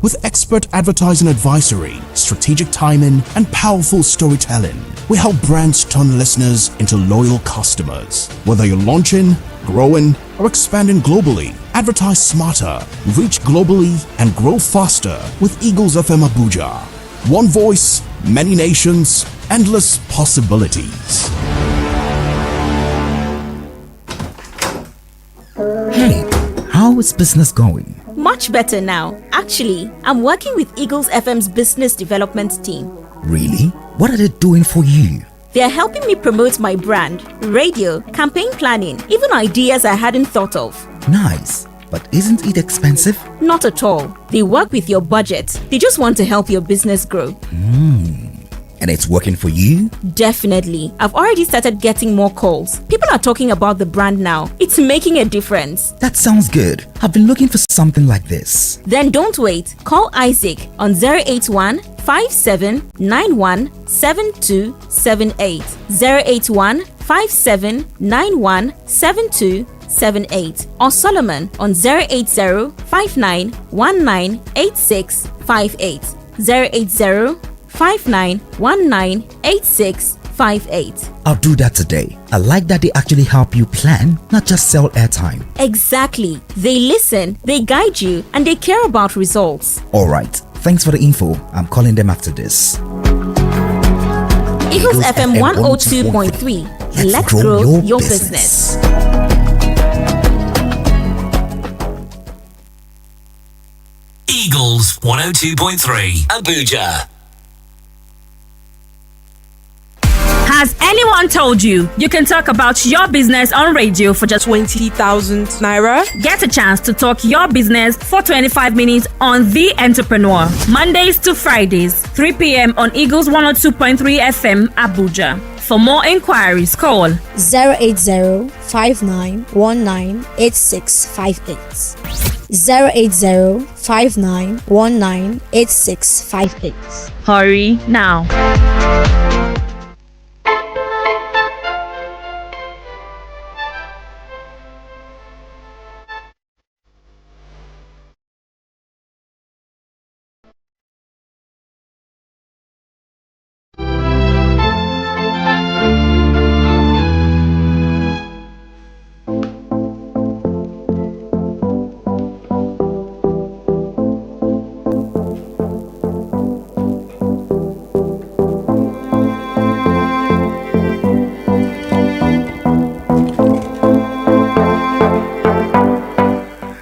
With expert advertising advisory, strategic timing, and powerful storytelling, we help brands turn listeners into loyal customers. Whether you're launching, growing, or expanding globally, advertise smarter, reach globally, and grow faster with Eagles FM Abuja. One voice, many nations, endless possibilities. Hey, how is business going? Much better now. Actually, I'm working with Eagles FM's business development team. Really? What are they doing for you? They're helping me promote my brand, radio, campaign planning, even ideas I hadn't thought of. Nice. But isn't it expensive? Not at all. They work with your budget. They just want to help your business grow. And it's working for you? Definitely. I've already started getting more calls. People are talking about the brand now. It's making a difference. That sounds good. I've been looking for something like this. Then don't wait. Call Isaac on 081 5791 7278. 081 5791 7278. Or Solomon on 080 5919 8658. 080 59198658. I'll do that today. I like that they actually help you plan, not just sell airtime. Exactly. They listen, they guide you, and they care about results. Alright, thanks for the info. I'm calling them after this. Eagles FM 102.3. Let's grow your business. Eagles 102.3 Abuja. Has anyone told you you can talk about your business on radio for just 20,000 naira? Get a chance to talk your business for 25 minutes on The Entrepreneur, Mondays to Fridays, 3 p.m. on Eagles 102.3 FM Abuja. For more inquiries, call 080 5919 8658. 080 5919 8658. Hurry now.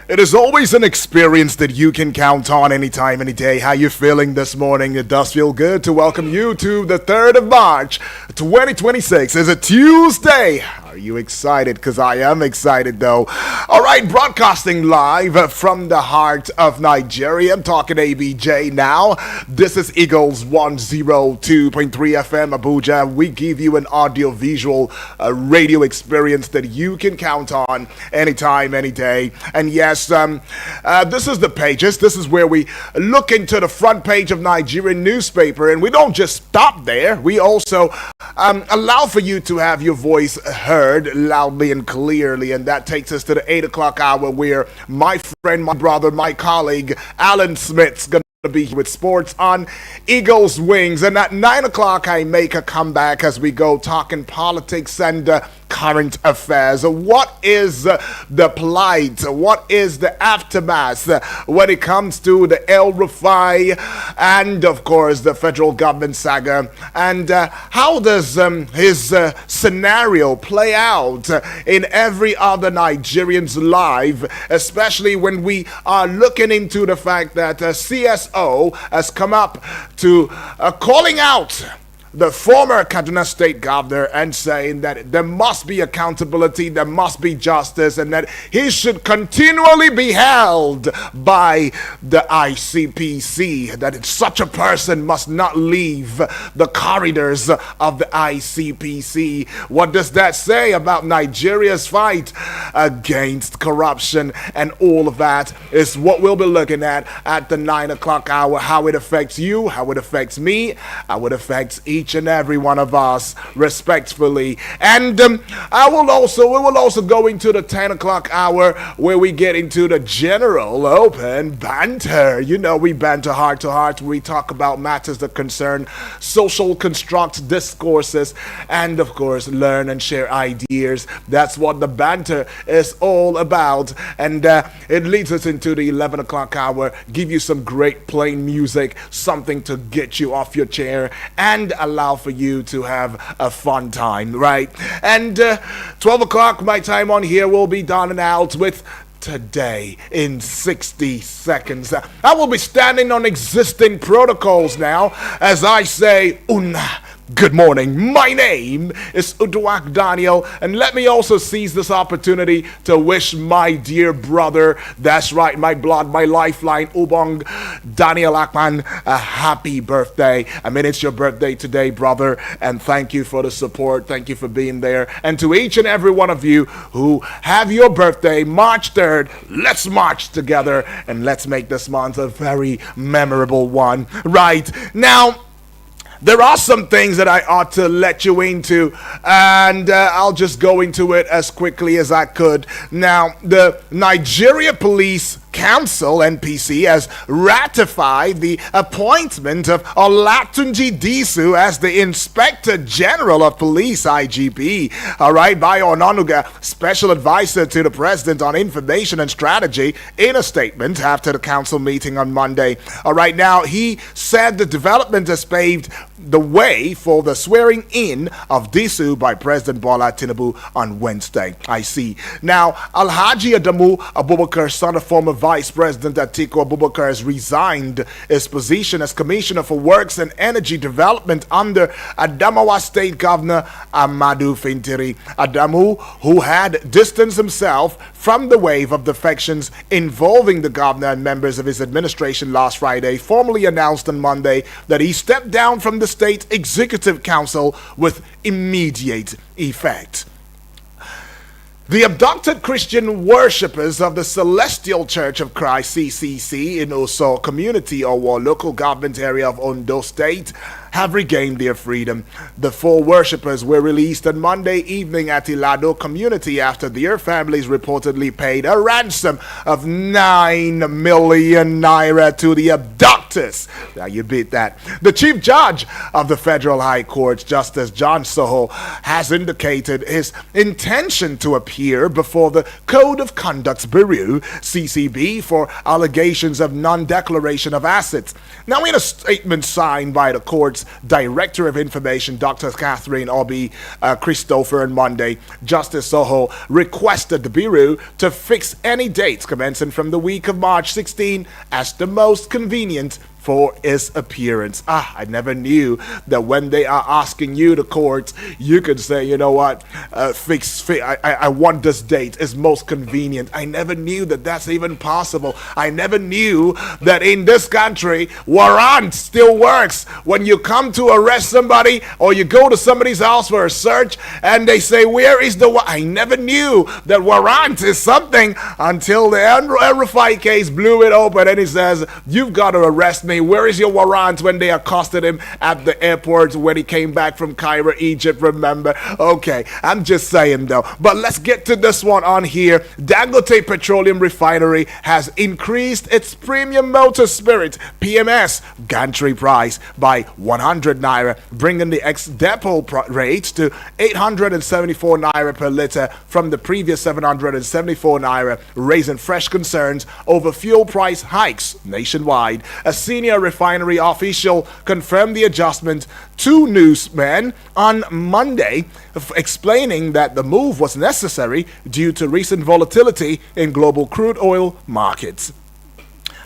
It is always an experience that you can count on anytime, any day. How you feeling this morning? It does feel good to welcome you to the 3rd of March, 2026. It's a Tuesday. Are you excited? Because I am excited, though. All right, broadcasting live from the heart of Nigeria. I'm talking ABJ now. This is Eagles 102.3 FM Abuja. We give you an audio-visual radio experience that you can count on anytime, any day. And yes, this is the pages. This is where we look into the front page of Nigerian newspaper, and we don't just stop there. We also allow for you to have your voice heard loudly and clearly, and that takes us to the 8 o'clock hour, where my friend, my brother, my colleague Alan Smith's gonna be here with sports on Eagles Wings. And at 9 o'clock I make a comeback as we go talking politics and current affairs. What is the plight? What is the aftermath when it comes to the El Rufai and of course the federal government saga, and how does his scenario play out in every other Nigerian's life, especially when we are looking into the fact that CSO has come up to calling out the former Kaduna State governor and saying that there must be accountability, there must be justice, and that he should continually be held by the ICPC, that such a person must not leave the corridors of the ICPC. What does that say about Nigeria's fight against corruption? And all of that is what we'll be looking at the 9 o'clock hour, how it affects you, how it affects me, how it affects each each and every one of us respectfully. And we will also go into the 10 o'clock hour where we get into the general open banter. You know, we banter heart to heart. We talk about matters that concern social construct, discourses, and of course learn and share ideas. That's what the banter is all about. And it leads us into the 11 o'clock hour, give you some great plain music, something to get you off your chair and allow for you to have a fun time, right? And 12 o'clock, my time on here will be done and out with Today in 60 seconds. I will be standing on existing protocols now as I say good morning. My name is Uduak Daniel, and let me also seize this opportunity to wish my dear brother, that's right, my blood, my lifeline, Ubong Daniel Akman, a happy birthday. I mean, it's your birthday today, brother, and thank you for the support. Thank you for being there. And to each and every one of you who have your birthday, March 3rd, let's march together and let's make this month a very memorable one. Right now, there are some things that I ought to let you into, and I'll just go into it as quickly as I could. Now, the Nigeria Police Council, NPC, has ratified the appointment of Olatunji Disu as the Inspector General of Police, IGP, all right, by Onanuga, Special Advisor to the President on Information and Strategy, in a statement after the council meeting on Monday. All right, now, he said the development has paved the way for the swearing in of Disu by President Bola Tinubu on Wednesday. I see. Now, Alhaji Adamu Abubakar, son of former Vice President Atiku Abubakar, has resigned his position as Commissioner for Works and Energy Development under Adamawa State Governor Amadu Fintiri. Adamu, who had distanced himself from the wave of defections involving the governor and members of his administration last Friday, formally announced on Monday that he stepped down from the State Executive Council with immediate effect. The abducted Christian worshippers of the Celestial Church of Christ, CCC, in Oso community or local government area of Ondo State have regained their freedom. The 4 worshippers were released on Monday evening at Ilado community after their families reportedly paid a ransom of 9 million naira to the abductors. Now you beat that. The Chief Judge of the Federal High Court, Justice John Soho, has indicated his intention to appear before the Code of Conduct Bureau, CCB, for allegations of non-declaration of assets. Now, in a statement signed by the court's Director of Information, Dr. Catherine Obi Christopher, on Monday, Justice Soho requested the Bureau to fix any dates commencing from the week of March 16 as the most convenient for his appearance. I never knew that when they are asking you, the court, you could say, you know what, I want this date is most convenient. I never knew that that's even possible. I never knew that in this country, warrant still works. When you come to arrest somebody or you go to somebody's house for a search and they say, where is the warrant? I never knew that warrant is something until the El-Rufai case blew it open and he says, you've got to arrest me. Where is your warrant? When they accosted him at the airport when he came back from Cairo, Egypt, remember? Okay, I'm just saying though. But let's get to this one on here. Dangote Petroleum Refinery has increased its premium motor spirit, PMS, gantry price by 100 naira, bringing the ex-depot rate to 874 naira per litre from the previous 774 naira, raising fresh concerns over fuel price hikes nationwide. A senior refinery official confirmed the adjustment to newsmen on Monday, explaining that the move was necessary due to recent volatility in global crude oil markets.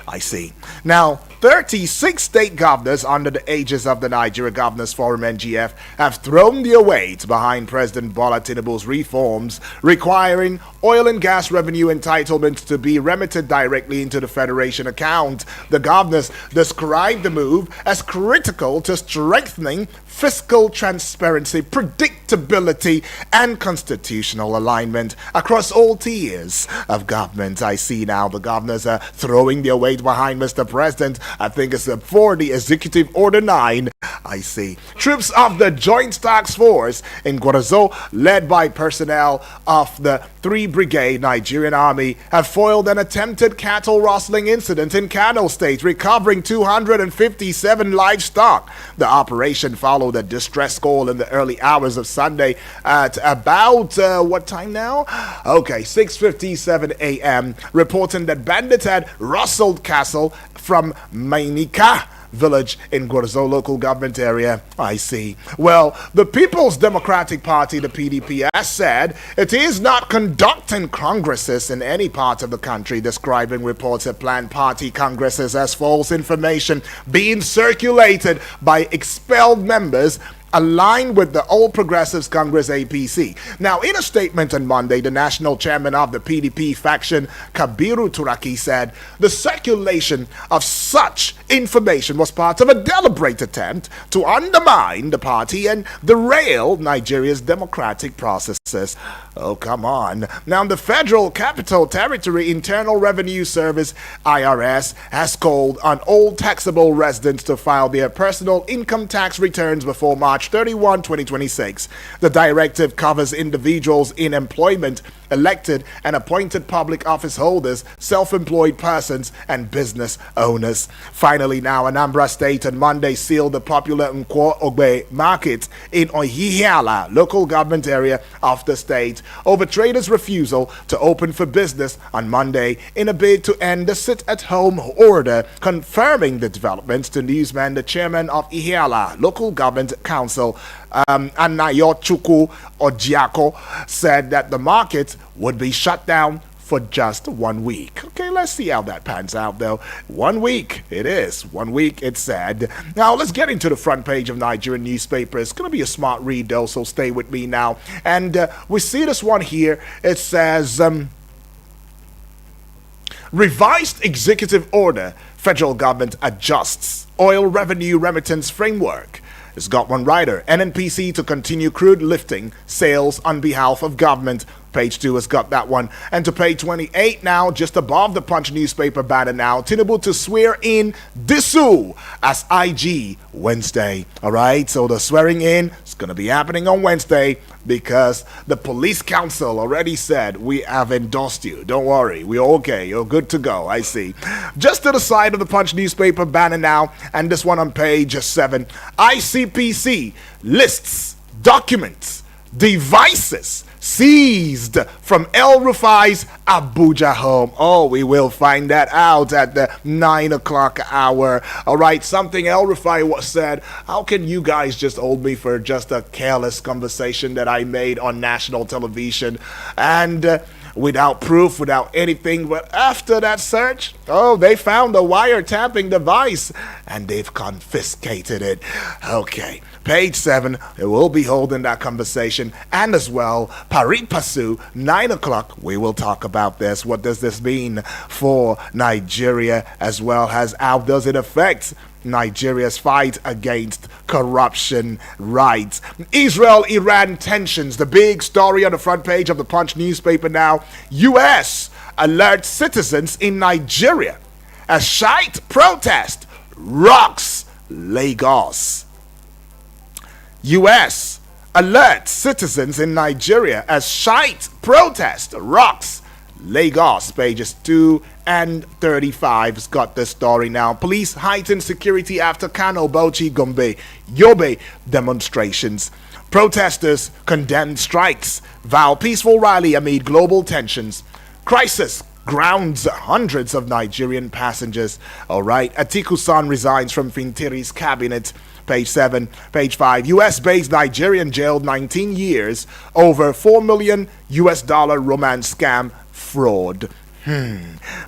I see. Now, 36 state governors under the aegis of the Nigeria Governors Forum (NGF) have thrown their weight behind President Bola Tinubu's reforms requiring oil and gas revenue entitlements to be remitted directly into the Federation account. The governors described the move as critical to strengthening fiscal transparency, predictability, and constitutional alignment across all tiers of government. I see now the governors are throwing their weight mandate behind Mr. President. I think it's for the Executive Order 9. I see. Troops of the Joint Task Force in Guarazo, led by personnel of the 3 Brigade Nigerian Army, have foiled an attempted cattle rustling incident in Kano State, recovering 257 livestock. The operation followed a distress call in the early hours of Sunday at about, what time now? Okay, 6:57 a.m., reporting that bandits had rustled cattle from Mainika village in Guarazo local government area. I see. Well, the People's Democratic Party, the PDP, has said it is not conducting congresses in any part of the country, describing reports of planned party congresses as false information being circulated by expelled members aligned with the All Progressives Congress APC. Now, in a statement on Monday, the national chairman of the PDP faction, Kabiru Turaki, said the circulation of such information was part of a deliberate attempt to undermine the party and derail Nigeria's democratic processes. Oh, come on. Now, the Federal Capital Territory Internal Revenue Service, IRS, has called on all taxable residents to file their personal income tax returns before March 31, 2026. The directive covers individuals in employment, elected and appointed public office holders, self-employed persons, and business owners. Finally, now, Anambra State on Monday sealed the popular Nkwo Ogbe market in Ohihiala, local government area of the state, over traders' refusal to open for business on Monday in a bid to end the sit-at-home order. Confirming the developments to Newsman, the chairman of Ihiala Local Government Council, Anayochukwu Ojiako, said that the market would be shut down for just 1 week. Okay, let's see how that pans out, though. 1 week, it is. 1 week, it's said. Now, let's get into the front page of Nigerian newspaper. It's going to be a smart read, though, so stay with me now. And we see this one here. It says, revised executive order, federal government adjusts oil revenue remittance framework. It's got one writer. NNPC to continue crude lifting sales on behalf of government. Page 2 has got that one. And to page 28 now, just above the Punch newspaper banner now, Tinubu to swear in Disu as IG Wednesday. All right, so the swearing in is going to be happening on Wednesday because the police council already said, we have endorsed you. Don't worry, we're okay. You're good to go. I see. Just to the side of the Punch newspaper banner now, and this one on page 7, ICPC lists documents, devices seized from El Rufai's Abuja home. Oh, we will find that out at the 9 o'clock hour. All right, something El Rufai was said. How can you guys just hold me for just a careless conversation that I made on national television? And without proof, without anything. But after that search, oh, they found a wiretapping device and they've confiscated it. Okay, page 7, we will be holding that conversation. And as well, Paripasu, 9 o'clock, we will talk about this. What does this mean for Nigeria, as well as how does it affect Nigeria's fight against corruption? Right. Israel-Iran tensions, the big story on the front page of the Punch newspaper now. U.S. alerts citizens in Nigeria as Shiite protest rocks Lagos. U.S. alerts citizens in Nigeria as Shiite protest rocks Lagos. Pages 2 and 35 has got this story now. Police heighten security after Kano, Bauchi, Gombe, Yobe demonstrations. Protesters condemn strikes, vow peaceful rally amid global tensions. Crisis grounds hundreds of Nigerian passengers. All right, Atiku-san resigns from Fintiri's cabinet. Page 7. Page 5. U.S.-based Nigerian jailed 19 years over $4 million romance scam fraud.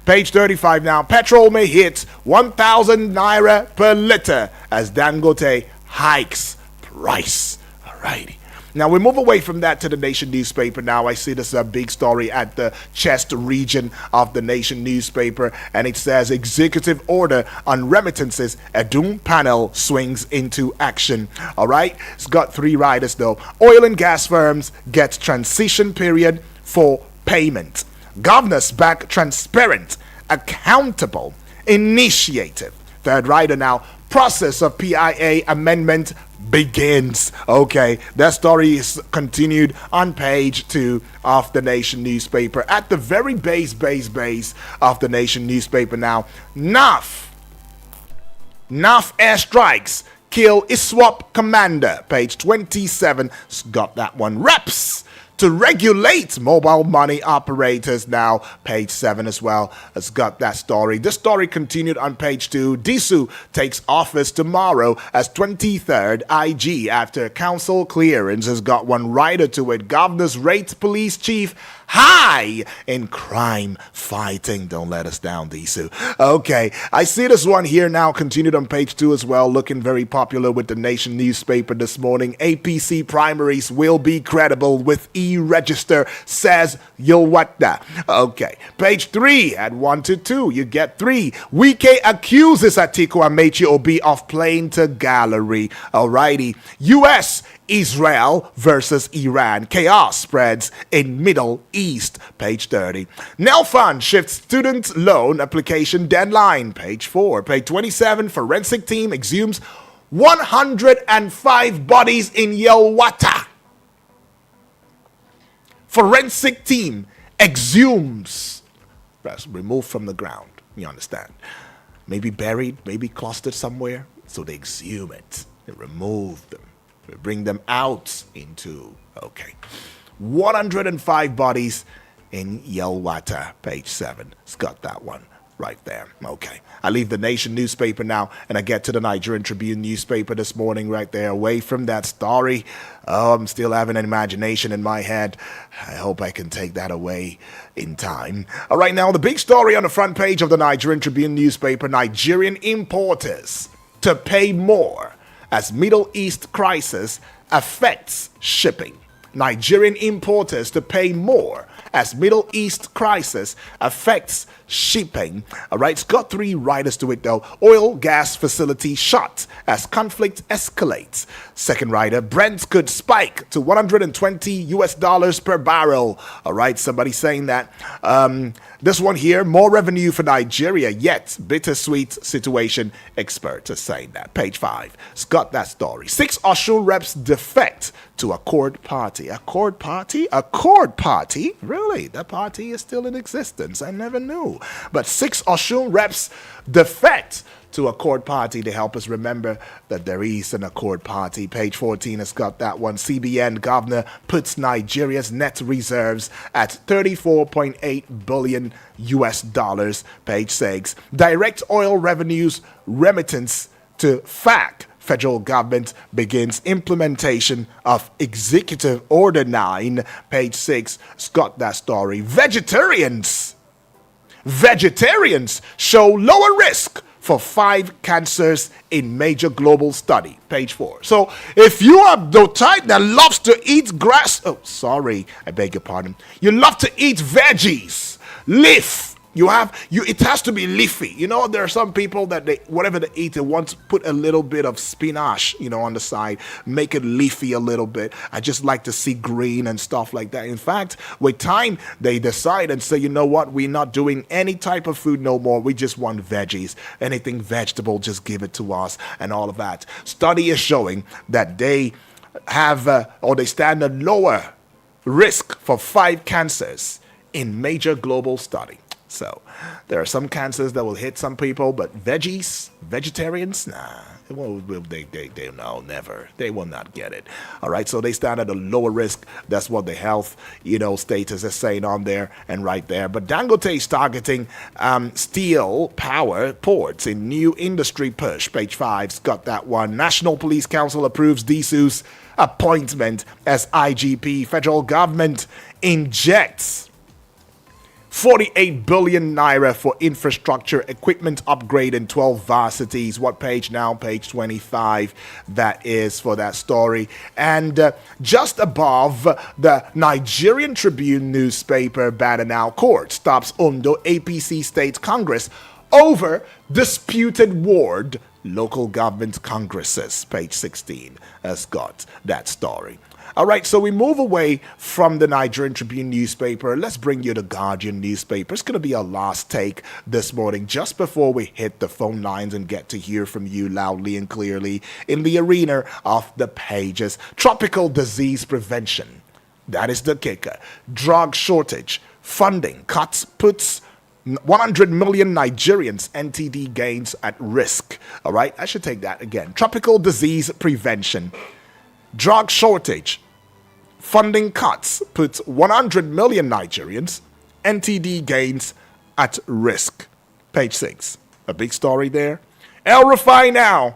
Page 35 now. Petrol may hit 1,000 naira per liter as Dangote hikes price. Alrighty. Now we move away from that to the Nation newspaper now. I see this a big story at the Chest region of the Nation newspaper, and it says executive order on remittances. Edun panel swings into action. All right, it's got 3 riders though. Oil and gas firms get transition period for payment. Governors back transparent, accountable initiative. Third rider now, process of PIA amendment begins. Okay, that story is continued on page 2 of the Nation newspaper. At the very base of the Nation newspaper now, NAF airstrikes kill ISWAP commander. Page 27, got that one. Reps to regulate mobile money operators now. Page 7 as well has got that story. This story continued on page 2. Disu takes office tomorrow as 23rd IG after council clearance. Has got one rider to it. Governors rate police chief high in crime fighting. Don't let us down, Disu. Okay, I see this one here now continued on page 2 as well, looking very popular with the Nation newspaper this morning. APC primaries will be credible with e-register, says Yilwata. Okay, page 3 at 1 to 2, you get 3. Wike accuses Atiku Amechi Obi of playing to gallery. Alrighty, US Israel versus Iran. Chaos spreads in Middle East. Page 30. Nelfund shifts student loan application deadline. Page 4. Page 27. Forensic team exhumes 105 bodies in Yelwata. Forensic team exhumes. That's removed from the ground. You understand? Maybe buried, maybe clustered somewhere. So they exhume it. They remove them. We bring them out into, 105 bodies in Yelwata, page 7. It's got that one right there. Okay, I leave the Nation newspaper now and I get to the Nigerian Tribune newspaper this morning right there, away from that story. Oh, I'm still having an imagination in my head. I hope I can take that away in time. All right, now the big story on the front page of the Nigerian Tribune newspaper: Nigerian importers to pay more as Middle East crisis affects shipping. Nigerian importers to pay more as Middle East crisis affects shipping. All right, it's got 3 riders to it though. Oil gas facility shut as conflict escalates. Second rider, Brent could spike to $120 per barrel. All right, somebody saying that. This one here, more revenue for Nigeria, yet bittersweet situation. Experts are saying that. Page 5, it's got that story. 6 Osun reps defect to Accord Party. Accord Party? Accord Party? Really? That party is still in existence. I never knew. But 6 Osun reps defect to Accord Party to help us remember that there is an Accord Party. Page 14 has got that one. CBN governor puts Nigeria's net reserves at $34.8 billion US. Page 6. Direct oil revenues remittance to FAC. Federal government begins implementation of Executive Order 9. Page 6 has got that story. Vegetarians show lower risk for 5 cancers in major global study. Page 4. So if you are the type that loves to eat grass, I beg your pardon. You love to eat veggies, leaf. It has to be leafy. You know, there are some people that whatever they eat, they want to put a little bit of spinach, on the side, make it leafy a little bit. I just like to see green and stuff like that. In fact, with time, they decide and say, you know what, we're not doing any type of food no more. We just want veggies. Anything vegetable, just give it to us and all of that. Study is showing that they have, they stand a lower risk for 5 cancers in major global study. So there are some cancers that will hit some people, but vegetarians, nah, they no, never. They will not get it. All right, so they stand at a lower risk. That's what the health, status is saying on there and right there. But Dangote is targeting steel power ports in new industry push. Page 5's got that one. National Police Council approves Disu's appointment as IGP. Federal government injects 48 billion naira for infrastructure equipment upgrade in 12 varsities. What page now? Page 25. That is for that story. And just above, the Nigerian Tribune newspaper banner now: court stops Ondo APC State Congress over disputed ward. Local government congresses, page 16, has got that story. All right, so we move away from the Nigerian Tribune newspaper. Let's bring you the Guardian newspaper. It's going to be our last take this morning, just before we hit the phone lines and get to hear from you loudly and clearly in the arena of the pages. Tropical disease prevention. That is the kicker. Drug shortage. Funding cuts puts 100 million Nigerians NTD gains at risk. All right, I should take that again. Tropical disease prevention. Drug shortage. Funding cuts puts 100 million Nigerians NTD gains at risk. Page 6. A big story there. El Rufai now.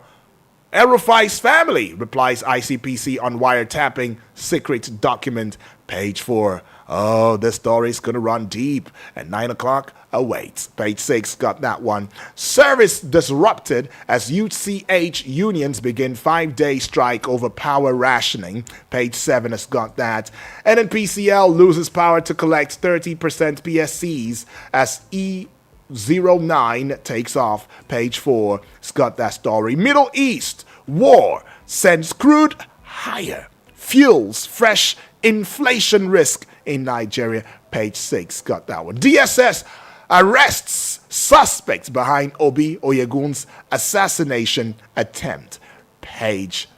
El Rufai's family replies ICPC on wiretapping secret document. Page 4. Oh, this story's going to run deep. At 9 o'clock, awaits. Page 6 got that one. Service disrupted as UCH unions begin 5-day strike over power rationing. Page 7 has got that. NNPCL loses power to collect 30% PSCs as E09 takes off. Page 4 has got that story. Middle East war sends crude higher. Fuels fresh inflation risk in Nigeria. Page 6 got that one. DSS arrests suspects behind Obi Oyegun's assassination attempt. Page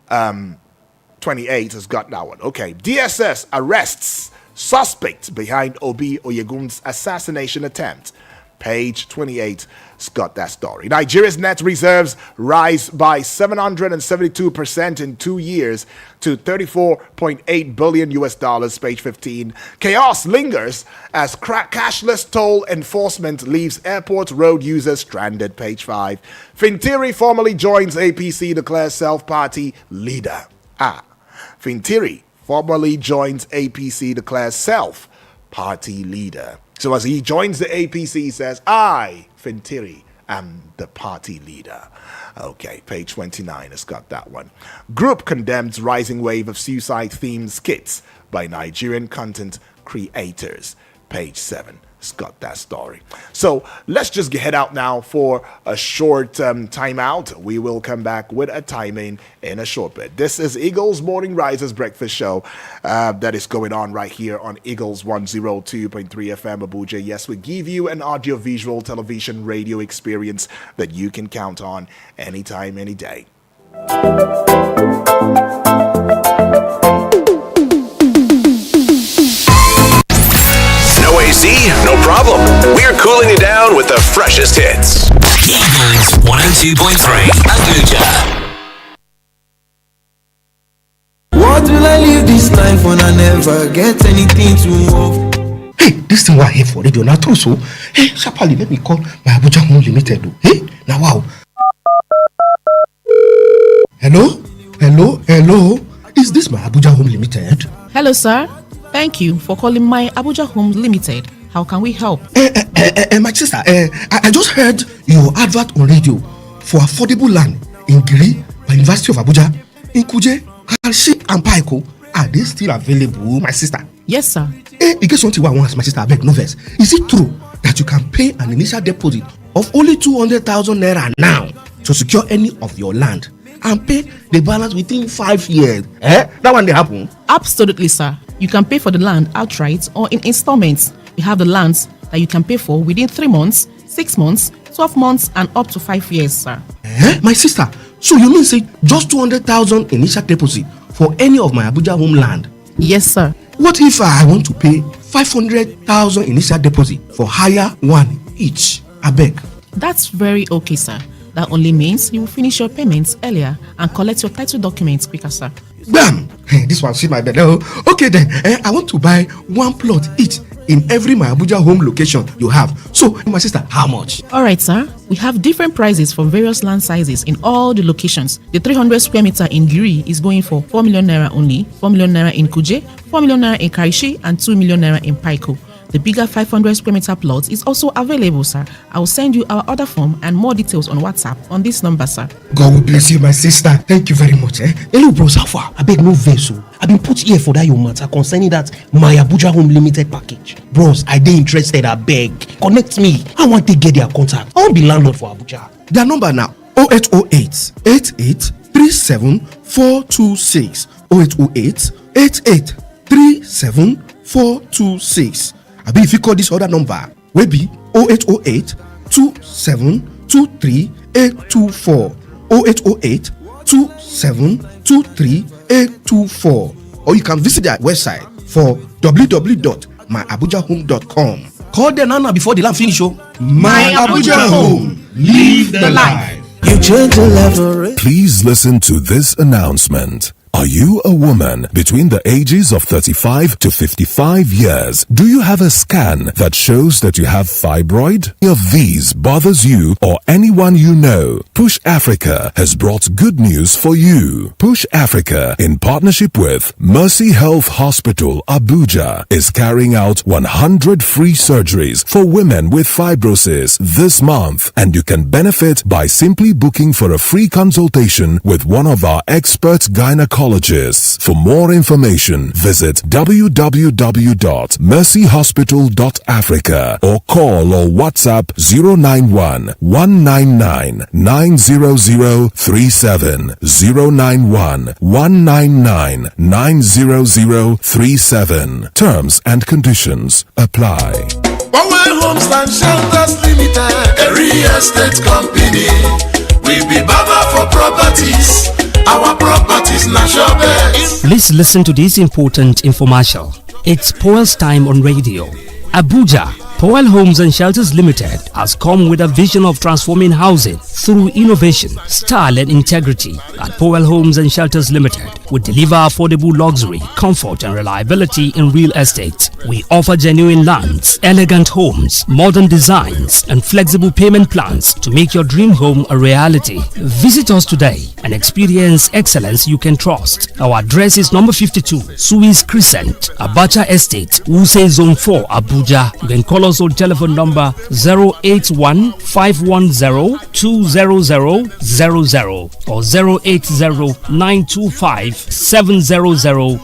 28 has got that one. Okay. DSS arrests suspects behind Obi Oyegun's assassination attempt. Page 28 has got that story. Nigeria's net reserves rise by 772% in 2 years to $34.8 billion US dollars. Page 15. Chaos lingers as cashless toll enforcement leaves airport road users stranded. Page 5. Fintiri formally joins APC, declares self-party leader. Fintiri formally joins APC, declares self-party leader. So as he joins the APC, he says, I, Fintiri, am the party leader. Okay, page 29 has got that one. Group condemns rising wave of suicide-themed skits by Nigerian content creators. Page 7 has got that story. So let's just head out now for a short timeout. We will come back with a timing in a short bit. This is Eagles Morning Risers Breakfast Show that is going on right here on Eagles 102.3 FM Abuja. Yes, we give you an audio-visual television radio experience that you can count on anytime, any day. No problem. We're cooling you down with the freshest hits. Eagles 102.3 Abuja. What will I live this life when I never get anything to move? Hey, this thing we're here for radio now too, so hey, sharply let me call my Abuja Home Limited. Hey, now wow. Hello. Is this my Abuja Home Limited? Hello, sir. Thank you for calling my Abuja Homes Limited. How can we help? My sister, I just heard your advert on radio for affordable land in Giri by University of Abuja, in Kuje, Kalshi, and Paiko. Are they still available, my sister? Yes, sir. In case something I want, my sister, I beg no verse. Is it true that you can pay an initial deposit of only 200,000 naira now to secure any of your land and pay the balance within 5 years? That one they happen? Absolutely, sir. You can pay for the land outright or in installments. We have the lands that you can pay for within 3 months, 6 months, 12 months, and up to 5 years, sir. My sister, so you mean say just 200,000 initial deposit for any of my Abuja home land? Yes, sir. What if I want to pay 500,000 initial deposit for higher one each? I beg. That's very okay, sir. That only means you will finish your payments earlier and collect your title documents quicker, sir. Bam! This one see my bed. Okay then, I want to buy one plot each in every my Abuja home location you have. So, my sister, how much? All right, sir. We have different prices for various land sizes in all the locations. The 300 square meter in Giri is going for 4 million naira only, 4 million naira in Kuje, 4 million naira in Karishi, and 2 million naira in Paiko. The bigger 500 square meter plot is also available, sir. I will send you our order form and more details on WhatsApp on this number, sir. God will bless you, my sister. Thank you very much. Hello, bros. How far? I beg no vessel. I've been put here for that your matter concerning that my Abuja Home Limited package. Bros, I dey interested. I beg. Connect me. I want to get their contact. I want to be landlord for Abuja. Their number now 0808 88 37 426 0808 88 37 426. I be if you call this other number, will be 0808 27 23 824 0808 27 23 824, or you can visit their website for www.myabujahome.com. Call them now before the lamp finish. My Abuja Home, live the life. You change the level. Please listen to this announcement. Are you a woman between the ages of 35 to 55 years? Do you have a scan that shows that you have fibroid? Any of these bothers you or anyone you know? Push Africa has brought good news for you. Push Africa, in partnership with Mercy Health Hospital, Abuja, is carrying out 100 free surgeries for women with fibrosis this month, and you can benefit by simply booking for a free consultation with one of our expert gynecologists. For more information, visit www.mercyhospital.africa or call or WhatsApp 091 199 90037 091 199 90037. Terms and conditions apply. Power Homes and Shelters Limited, a real estate company. We be Baba for properties. Our properties national best. Please listen to this important infomercial. It's Powell's time on radio. Abuja, Powell Homes and Shelters Limited has come with a vision of transforming housing through innovation, style and integrity. At Powell Homes and Shelters Limited, we deliver affordable luxury, comfort and reliability in real estate. We offer genuine lands, elegant homes, modern designs and flexible payment plans to make your dream home a reality. Visit us today and experience excellence you can trust. Our address is number 52, Suez Crescent, Abacha Estate, Wuse Zone 4, Abuja. You can call us on telephone number 081 510 20000 or 080 925 70000.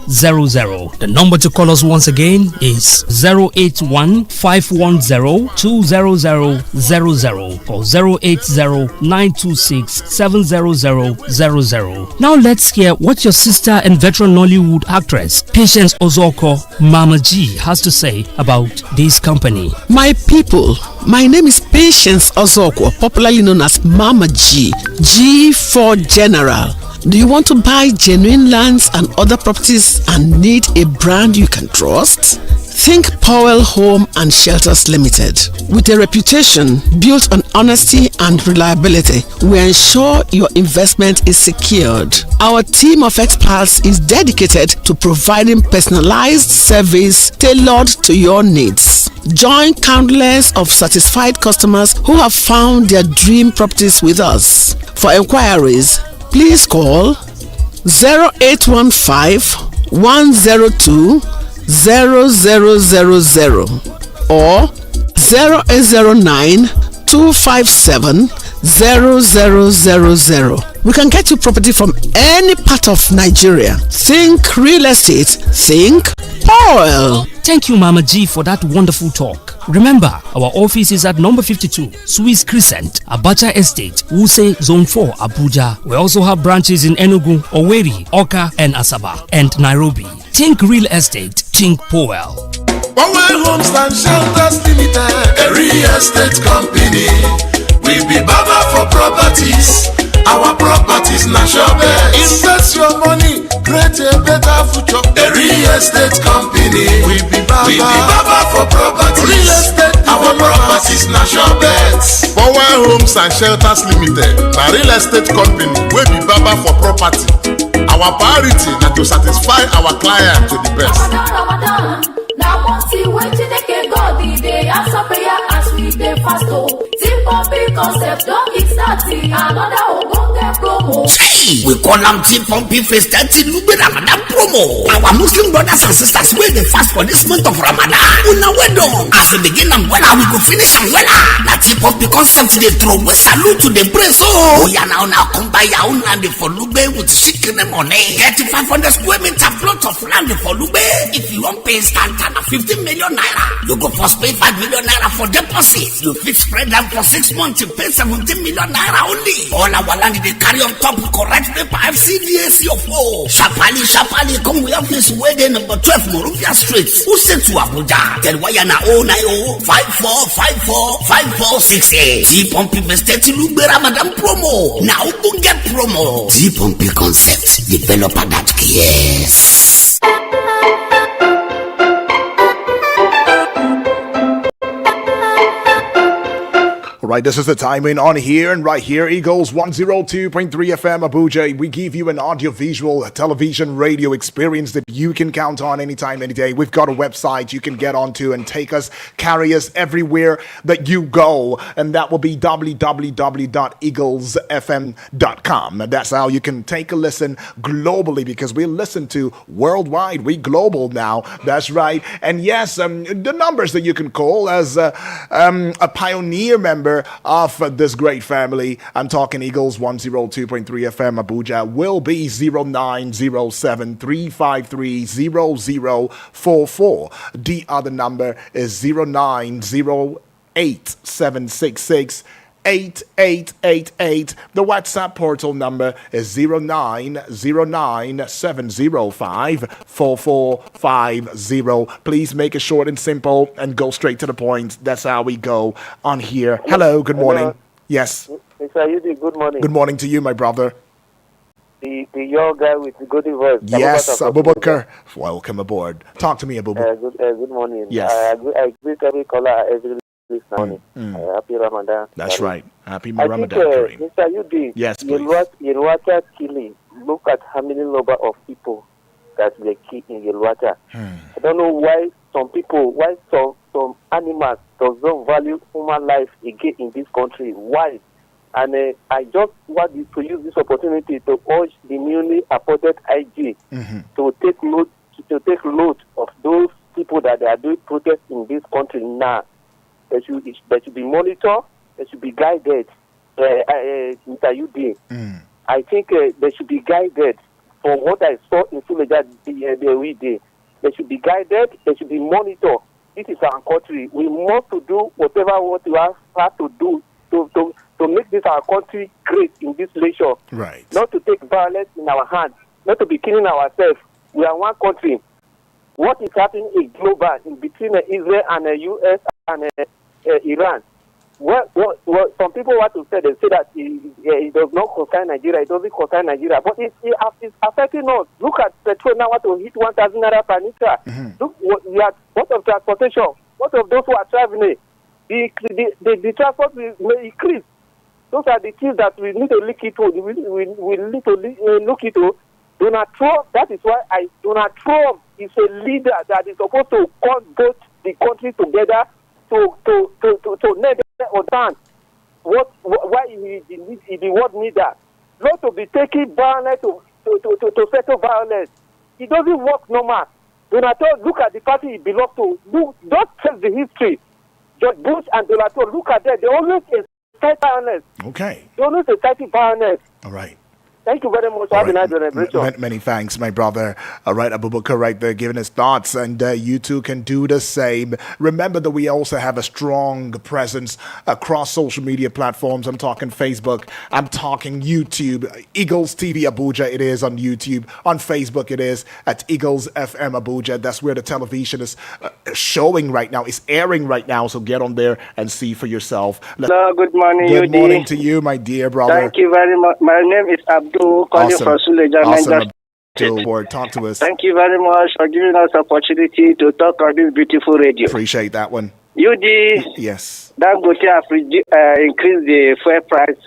The number to call us once again is 081 510 20000 or 080 926 70000. Now let's hear what your sister and veteran Nollywood actress Patience Ozoko Mama G has to say about this company. My people, my name is Patience Ozoko, popularly known as Mama G. G for General. Do you want to buy genuine lands and other properties and need a brand you can trust? Think Powell Home and Shelters Limited. With a reputation built on honesty and reliability, we ensure your investment is secured. Our team of experts is dedicated to providing personalized service tailored to your needs. Join countless of satisfied customers who have found their dream properties with us. For inquiries, please call 0815 102 0000 or 0809 257 0000. We can get you property from any part of Nigeria. Think real estate, think Powell. Thank you, Mama G, for that wonderful talk. Remember, our office is at number 52, Suez Crescent, Abacha Estate, Wuse Zone 4, Abuja. We also have branches in Enugu, Owerri, Oka, and Asaba, and Nairobi. Think real estate, think Powell. Powell Homes and Shelters Limited, a real estate company. We be Baba for properties. Our properties national best. Invest your money, create a better future. A real estate company. We be Baba for properties. Real estate. Our properties national best. Powell Homes and Shelters Limited, a real estate company. We be Baba for property. Our priority is to satisfy our client to the best. Now once you wait till they can go, the day answer prayer as we dey fast. Simple big concept, don't get started. Another promo. Hey, we call them T-Pumpy Fest 30 Lube Ramadan promo. Our Muslim brothers and sisters wey dey fast for this month of Ramadan. Una well done. As we begin am wella, we go finish am wella. Na T-Pumpy concept dey throw we salute to the praise. Oh yeah, now come buy your own land for Lube with chicken money. Get 500 square meter plot of land for Lube. If you want pay stand na 15 million naira, you go first pay 5 million naira for deposit. You fit spread them for 6 months to pay 17 million naira only. All our land they carry on top correct paper FCDAC of O. Sharply come with office where they number 12 Moruvia Street. Who sent to Abuja? Tell why na 090 5454 5468. T-Pumpy Mr. Lube Ramadan promo. Now go get promo. T-Pumpy concept developer that cares. Right, this is the timing on here and right here. Eagles 102.3 FM Abuja. We give you an audio-visual television radio experience that you can count on anytime, any day. We've got a website you can get onto and carry us everywhere that you go. And that will be www.eaglesfm.com. And that's how you can take a listen globally because we listen to worldwide. We global now. That's right. And yes, the numbers that you can call as a pioneer member of this great family, I'm talking Eagles 102.3 FM Abuja, will be 0907-353-0044. The other number is 0908-766 8888. The WhatsApp portal number is 0909-705-4450. Please make it short and simple and go straight to the point. That's how we go on here. Hello, good morning. Hello. Yes. Mr. Ayudi, good morning. Good morning to you, my brother. The young guy with the good voice. Yes, Abubakar. Welcome aboard. Talk to me, Abubakar. Good morning. Yes. I greet every caller every this morning. Happy Ramadan. That's right. Happy Ramadan. Kareem. Mr. Ayudi, yes, please. Yelwata killing. Look at how many number of people that were killed in Yelwata. I don't know why some animals does not value human life again in this country. Why? And I just want to use this opportunity to urge the newly appointed IG to take note of those people that they are doing protests in this country now. They should be monitored. They should be guided. Mr. UD, I think they should be guided. From what I saw in Suleja the other day, they should be guided. They should be monitored. This is our country. We must to do whatever what we have to do to make this our country great in this nation. Right. Not to take violence in our hands. Not to be killing ourselves. We are one country. What is happening is global in between Israel and the U.S. and Iran. What some people want to say, they say that it does not concern Nigeria, it doesn't concern Nigeria, but it's affecting us. Look at petrol now, want to hit 1,000 naira per liter. Look, what of transportation? What of those who are traveling? The transport will increase. Those are the things that we need to look into. We need to look into. Donald Trump, that is why Donald Trump is a leader that is supposed to call both the country together to never understand why he the world leader. Not to be taking violence to settle violence. It doesn't work no more. Donald Trump, look at the party he belongs to. Don't check the history. George Bush and Donald Trump, look at that. They always incite violence. Okay. They always incite violence. All right. Thank you very much. Have a nice celebration. Many thanks, my brother. All right, Abubakar right there giving his thoughts, and you too can do the same. Remember that we also have a strong presence across social media platforms. I'm talking Facebook. I'm talking YouTube. Eagles TV Abuja, it is on YouTube. On Facebook, it is at Eagles FM Abuja. That's where the television is showing right now. It's airing right now, so get on there and see for yourself. Hello, good morning. Good morning to you, my dear brother. Thank you very much. My name is Abdul. Calling from Suleja, Niger. Talk to us. Thank you very much for giving us the opportunity to talk on this beautiful radio. Appreciate that one. UD, yes. Dangote have increased the fuel price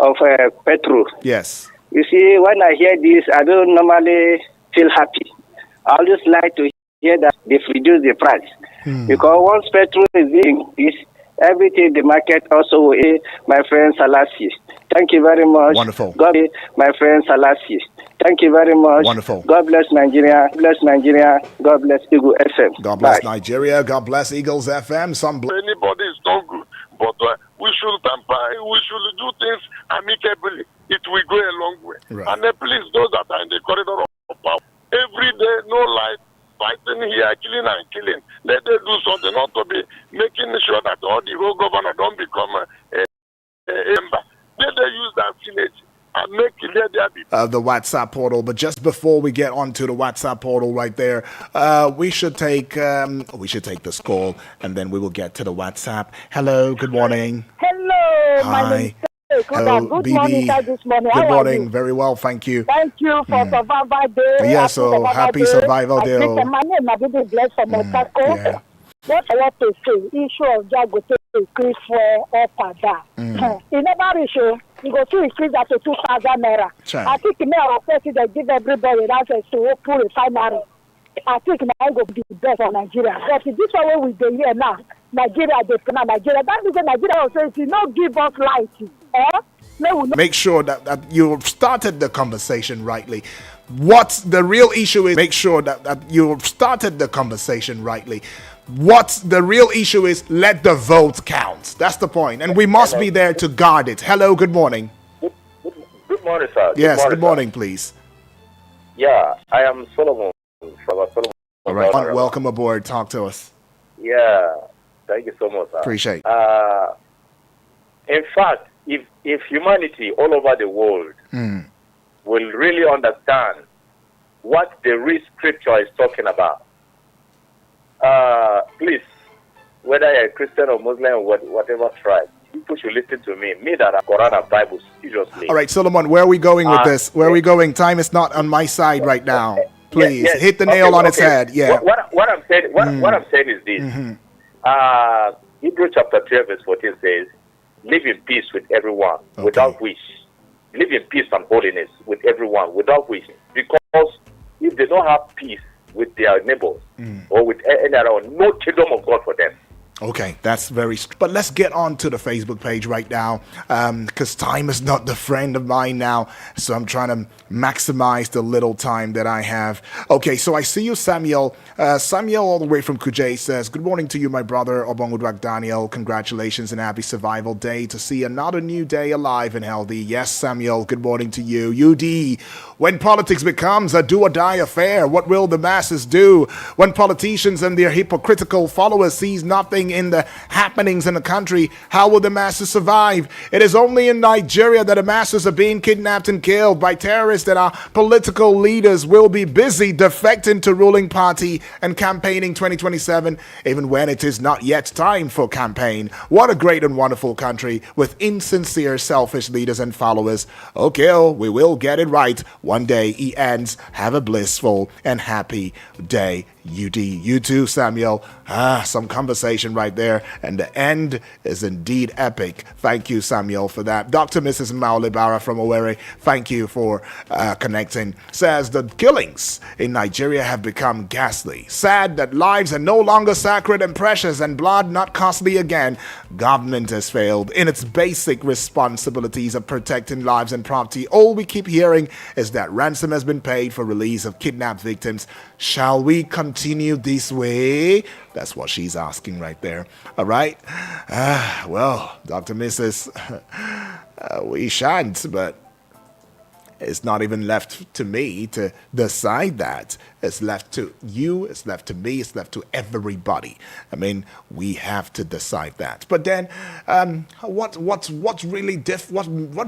of petrol. Yes. You see, when I hear this, I don't normally feel happy. I always like to hear that they've reduced the price. Because once petrol is being increased, everything the market also will aid my friend Salasi. Thank you very much. Wonderful. God bless my friend Salasi. Thank you very much. Wonderful. God bless Nigeria. Bless Nigeria. God bless Eagle FM. God bless Nigeria. God bless Eagles FM. Anybody is not good, but we should we should do things amicably. It will go a long way. Right. And please, those that are in the corridor of power, every day, no life, fighting here, killing and killing. Let them do something, not to be making sure that all the whole governor don't become a member. Let them use that synergy and make it let there be. The WhatsApp portal, but just before we get onto the WhatsApp portal right there, we should take this call and then we will get to the WhatsApp. Hello, good morning. Hello, Hi. my name is Hello, good morning, sir, this morning. Good How morning. are you? Very well, thank you. Thank you for Survivor Day. Yes, so happy Survivor Day. My name is Blessed from Otako. Yeah. What I want to say, issue of Jagote increase for up and down. He never reach you go to increase that to 2,000 naira. Sure. I think now president give everybody access to open refinery. I think now go be the best for Nigeria. But this way we dey here now, Nigeria dey plan Nigeria. That means Nigeria will say if you not give us light. Make sure that you've started the conversation rightly. What the real issue is, make sure that you've started the conversation rightly. What the real issue is, let the vote count. That's the point. And we must be there to guard it. Hello, good morning. Good morning, sir. Yes, good morning, please. Yeah, I am Solomon from Solomon. All right, welcome aboard. Talk to us. Yeah, thank you so much, sir. Appreciate. In fact, if humanity all over the world will really understand what the real scripture is talking about, please, whether you're a Christian or Muslim or whatever tribe, people should listen to me. Me that are Quran and Bible seriously. All right, Solomon, where are we going with this? Where are we going? Time is not on my side right now. Please hit the nail on its head. Yeah. What I'm saying, what I'm saying is this. Hebrews chapter 12 verse 14 says, "Live in peace with everyone, without wish. Live in peace and holiness with everyone, without wish." Because if they don't have peace with their neighbors or with any other, no kingdom of God for them. Okay, that's but let's get on to the Facebook page right now, because time is not the friend of mine now, so I'm trying to maximize the little time that I have. Okay, so I see you, Samuel. Samuel, all the way from Kuje, says, "Good morning to you, my brother, Obongudwak Daniel. Congratulations and happy Survival Day to see another new day alive and healthy." Yes, Samuel, good morning to you. UD, when politics becomes a do-or-die affair, what will the masses do? When politicians and their hypocritical followers sees nothing in the happenings in the country, how will the masses survive? It is only in Nigeria that the masses are being kidnapped and killed by terrorists, that our political leaders will be busy defecting to ruling party and campaigning 2027, even when it is not yet time for campaign. What a great and wonderful country with insincere, selfish leaders and followers. Okay, we will get it right. One day he ends. Have a blissful and happy day. UD, you too, Samuel. Some conversation right there, and the end is indeed epic. Thank you, Samuel, for that. Dr. Mrs. Maulibara from Owerri, thank you for connecting. Says the killings in Nigeria have become ghastly. Sad that lives are no longer sacred and precious, and blood not costly again. Government has failed in its basic responsibilities of protecting lives and property. All we keep hearing is that ransom has been paid for release of kidnapped victims. Shall we continue this way? That's what she's asking right there. All right. Well, Dr. Mrs., we shan't, but it's not even left to me to decide that. It's left to you, it's left to me, it's left to everybody. I mean, we have to decide that. But then, what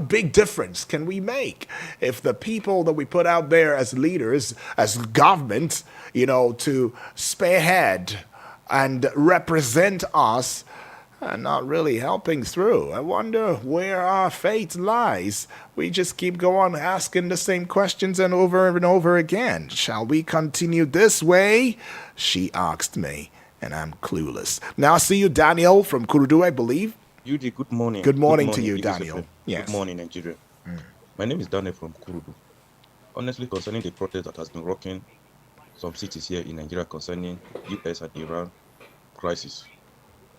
big difference can we make if the people that we put out there as leaders, as government, to spearhead and represent us, and not really helping through? I wonder where our fate lies. We just keep going asking the same questions and over again. Shall we continue this way? She asked me, and I'm clueless. Now I see you, Daniel, from Kurudu, I believe. Yudi, good morning. Good morning to you, Daniel. Yes. Good morning, Nigeria. My name is Daniel from Kurudu. Honestly, concerning the protest that has been rocking some cities here in Nigeria concerning US and Iran crisis,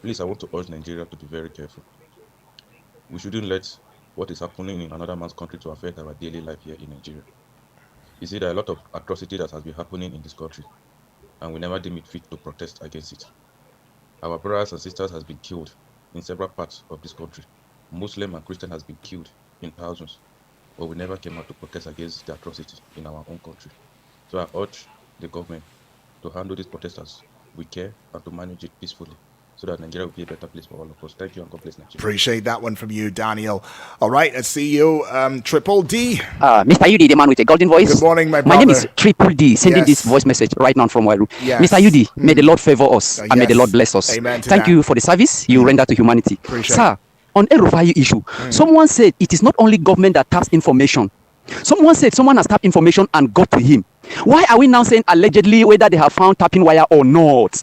Please, I want to urge Nigeria to be very careful. We shouldn't let what is happening in another man's country to affect our daily life here in Nigeria. You see, there are a lot of atrocity that has been happening in this country, and we never deem it fit to protest against it. Our brothers and sisters has been killed in several parts of this country. Muslim and Christian has been killed in thousands, but we never came out to protest against the atrocity in our own country. So I urge the government to handle these protesters with care and to manage it peacefully, so that Nigeria will be a better place for all of us. Thank you, and God bless Nigeria. Appreciate that one from you, Daniel. All right, let's see you, Triple D. Mr. Yudi, the man with a golden voice. Good morning, my brother. My name is Triple D, sending Yes. this voice message right now from Wairu. Yes. Mr. Yudi, may the Lord favor us and may the yes. Lord bless us. Amen to Thank that. you for the service you render to humanity. Appreciate Sir, on Erufai issue, someone said it is not only government that taps information. Someone said someone has tapped information and got to him. Why are we now saying allegedly whether they have found tapping wire or not?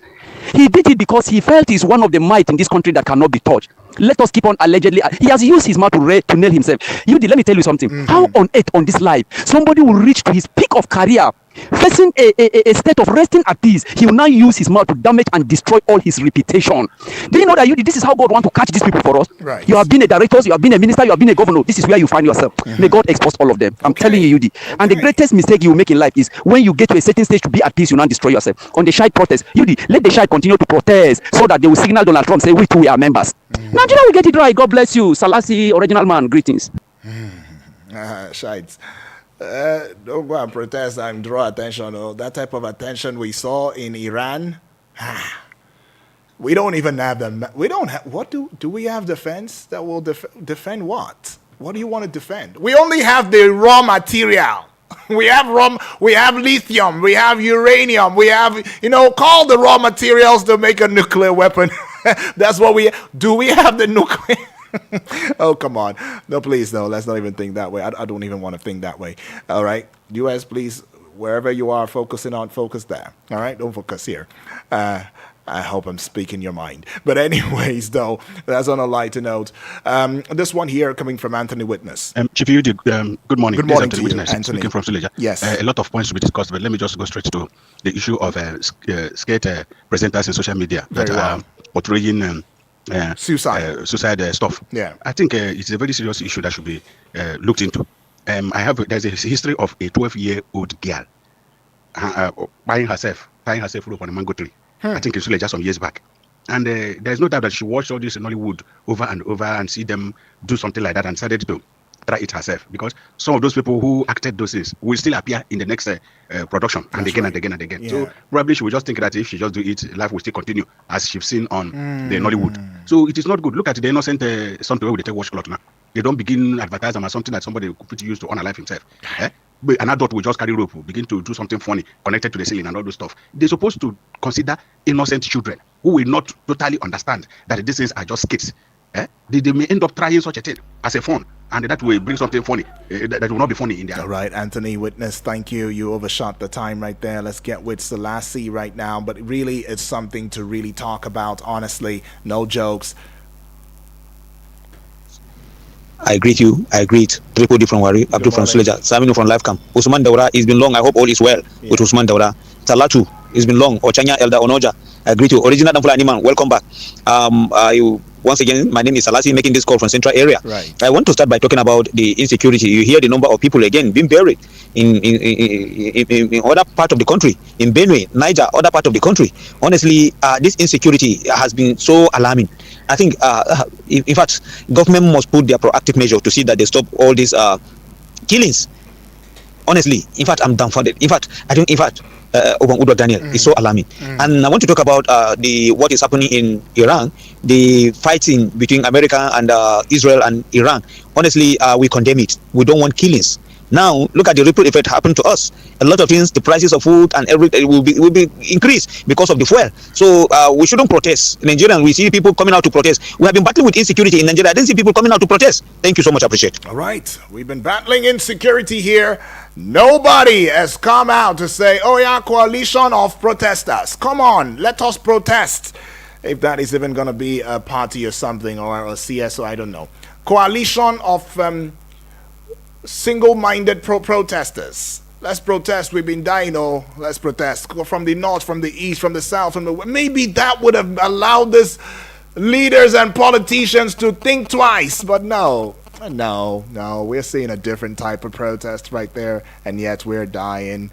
He did it because he felt he's one of the might in this country that cannot be touched. Let us keep on allegedly. He has used his mouth to nail himself. Yudi, let me tell you something. How on earth on this life somebody will reach to his peak of career, facing a state of resting at peace, he will now use his mouth to damage and destroy all his reputation. Do you know that Yudi, this is how God wants to catch these people for us? Right. You have been a director, you have been a minister, you have been a governor. This is where you find yourself. May God expose all of them. I'm telling you, Yudi. And the greatest mistake you will make in life is when you get to a certain stage to be at peace, you now destroy yourself. On the Shite protest, Yudi, let the Shite continue to protest so that they will signal Donald Trump, say we too are members. Nigeria will get it right. God bless you. Salasi, original man. Greetings. Shites. Don't go and protest and draw attention. Oh, that type of attention we saw in Iran. We don't even have them. We don't have. What do we have defense that will defend what? What do you want to defend? We only have the raw material. We have lithium, we have uranium, we have, call the raw materials to make a nuclear weapon. That's what do we have the nuclear? Oh, come on. No, please, no. Let's not even think that way. I don't even want to think that way. All right. US, please, wherever you are focus there. All right. Don't focus here. I hope I'm speaking your mind. But anyways, though, that's on a lighter note. This one here coming from Anthony Witness. Chief Yudi, good morning. Good morning to you, Witness, Anthony. speaking from Suleja. Yes. A lot of points to be discussed, but let me just go straight to the issue of scared presenters in social media that are portraying suicide stuff. Yeah. I think it's a very serious issue that should be looked into. There's a history of a 12-year-old girl tying herself rope on a mango tree. I think it's just some years back. And there's no doubt that she watched all this in Hollywood over and over and see them do something like that and decided to try it herself, because some of those people who acted those things will still appear in the next production and again and again and again. Yeah. So probably she will just think that if she just do it, life will still continue as she's seen on the Nollywood. So it is not good. Look at the innocent something where they take washcloth now. They don't begin advertise them as something that somebody could use to honor life himself. But an adult will just carry rope, begin to do something funny connected to the ceiling and all those stuff. They're supposed to consider innocent children who will not totally understand that these things are just skits. They may end up trying such a thing as a fun, and that will bring something funny that will not be funny in their. All right, Anthony Witness, thank you. You overshot the time right there. Let's get with Selassie right now. But really, it's something to really talk about, honestly. No jokes. I greet you. I greet Triple D from Wari, Abdul from Suleja, Saminu from Life Camp. Usman Daura, it's been long. I hope all is well with Usman Daura. Talatu, it's been long. Ochanya Elder Onoja, I greet you. Original Damfula Animan, welcome back. Once again, my name is Salasi, making this call from Central Area. Right. I want to start by talking about the insecurity. You hear the number of people again being buried in other part of the country, in Benue, Niger, other part of the country. Honestly, this insecurity has been so alarming. I think, in fact, government must put their proactive measure to see that they stop all these killings. Honestly, in fact, I'm dumbfounded. In fact, Udo Daniel is so alarming. And I want to talk about what is happening in Iran, the fighting between America and Israel and Iran. Honestly, we condemn it. We don't want killings. Now, look at the ripple effect happened to us. A lot of things, the prices of food and everything will be increased because of the fuel. So we shouldn't protest. In Nigeria, we see people coming out to protest. We have been battling with insecurity in Nigeria. I didn't see people coming out to protest. Thank you so much. I appreciate it. All right. We've been battling insecurity here. Nobody has come out to say, oh yeah, coalition of protesters. Come on, let us protest. If that is even going to be a party or something, or a CSO, I don't know. Coalition of single-minded protesters. Let's protest. We've been dying. Oh, let's protest. Go from the north, from the east, from the south, from the west. Maybe that would have allowed this leaders and politicians to think twice. But no, we're seeing a different type of protest right there, and yet we're dying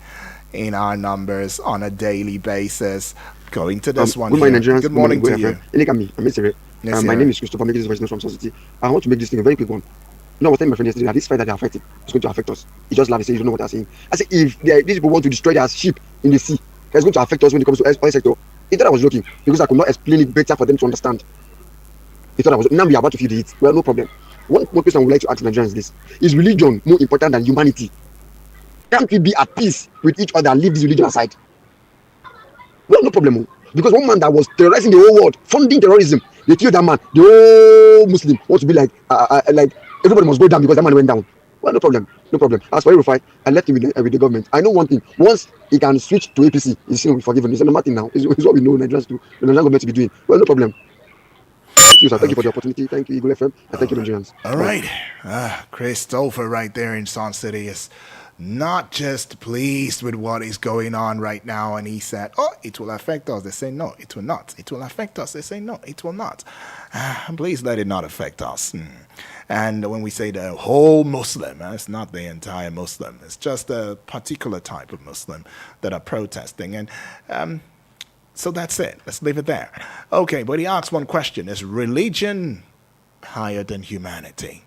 in our numbers on a daily basis. Going to this one. Good morning, Nigerians. Good morning to you. My name is Christopher. Making this voice from Sun City. I want to make this thing a very quick one. You know, I was telling my friend yesterday that this fight that they're fighting is going to affect us. He just laughed and said, "You don't know what they're saying." I said, if these people want to destroy their ship in the sea, it's going to affect us when it comes to oil sector. He thought I was joking because I could not explain it better for them to understand. He thought I was. Now we are about to feel the heat. Well, no problem. One question I would like to ask Nigerians is this: is religion more important than humanity? Can't we be at peace with each other and leave this religion aside? Well, no problem. Because one man that was terrorizing the whole world, funding terrorism, they killed that man. The whole Muslim wants to be like everybody must go down because that man went down. Well, no problem. As for Rufai, I left him with the government. I know one thing: once he can switch to APC, he's still forgiven. It's a normal thing now. It's what we know Nigerians do. The Nigerian government to be doing. Well, no problem. Thank you, sir. Thank you for the opportunity. Thank you, Eagle FM, and thank you, Nigerians. All right, Christopher, right there in Sun City is not just pleased with what is going on right now, and he said, "Oh, it will affect us." They say, "No, it will not. It will affect us." They say, "No, it will not." Please let it not affect us. And when we say the whole Muslim, it's not the entire Muslim. It's just a particular type of Muslim that are protesting. And so that's it. Let's leave it there. Okay, but he asks one question: is religion higher than humanity?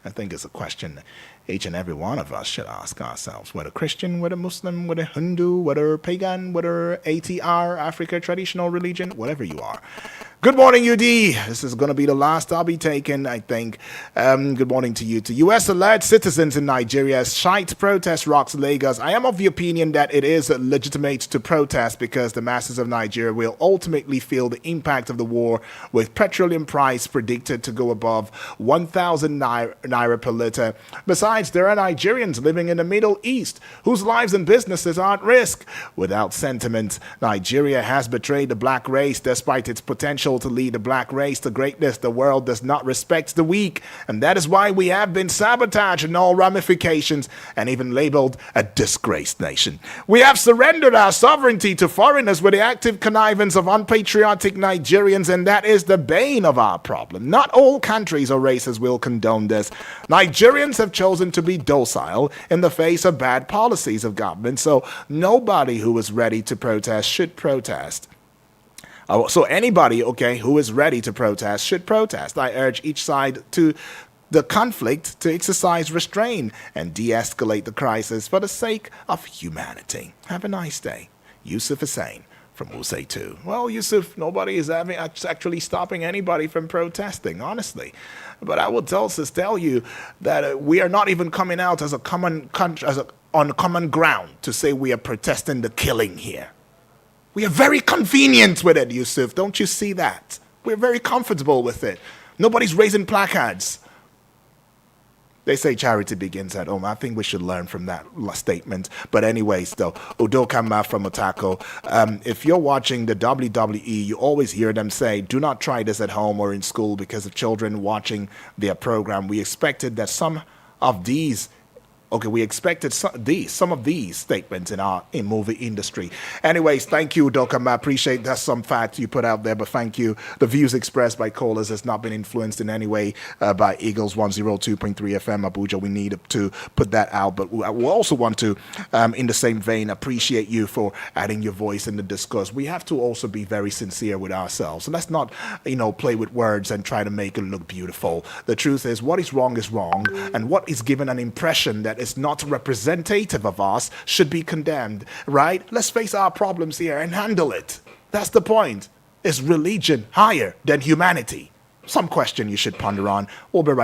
I think it's a question each and every one of us should ask ourselves, whether Christian, whether Muslim, whether Hindu, whether pagan, whether ATR, Africa, traditional religion, whatever you are. Good morning, UD. This is going to be the last I'll be taking, I think. Good morning to you. To U.S. alert citizens in Nigeria, shite protest rocks Lagos. I am of the opinion that it is legitimate to protest because the masses of Nigeria will ultimately feel the impact of the war, with petroleum price predicted to go above 1,000 naira per liter. Besides, there are Nigerians living in the Middle East whose lives and businesses are at risk. Without sentiment, Nigeria has betrayed the black race despite its potential to lead the black race to greatness. The world does not respect the weak, and that is why we have been sabotaged in all ramifications and even labeled a disgraced nation. We have surrendered our sovereignty to foreigners with the active connivance of unpatriotic Nigerians, and that is the bane of our problem. Not all countries or races will condone this. Nigerians have chosen to be docile in the face of bad policies of government, so nobody who is ready to protest should protest. So anybody, who is ready to protest should protest. I urge each side to the conflict to exercise restraint and de-escalate the crisis for the sake of humanity. Have a nice day. Yusuf Hussain from Wuse 2. Well, Yusuf, nobody is actually stopping anybody from protesting, honestly. But I will tell you that we are not even coming out as a common country, on common ground to say we are protesting the killing here. We are very convenient with it, Yusuf. Don't you see that? We're very comfortable with it. Nobody's raising placards. They say charity begins at home. I think we should learn from that statement. But anyways, though, Udokama from Otako, if you're watching the WWE, you always hear them say, do not try this at home or in school because of children watching their program. We expected that some of these some of these statements in movie industry. Anyways, thank you, Dokam. I appreciate that's some fact you put out there, but thank you. The views expressed by callers has not been influenced in any way by Eagles 102.3 FM Abuja. We need to put that out, but we also want to, in the same vein, appreciate you for adding your voice in the discourse. We have to also be very sincere with ourselves. So let's not, play with words and try to make it look beautiful. The truth is, what is wrong, and what is given an impression that is not representative of us should be condemned, right? Let's face our problems here and handle it. That's the point. Is religion higher than humanity? Some question you should ponder on. We'll be right back.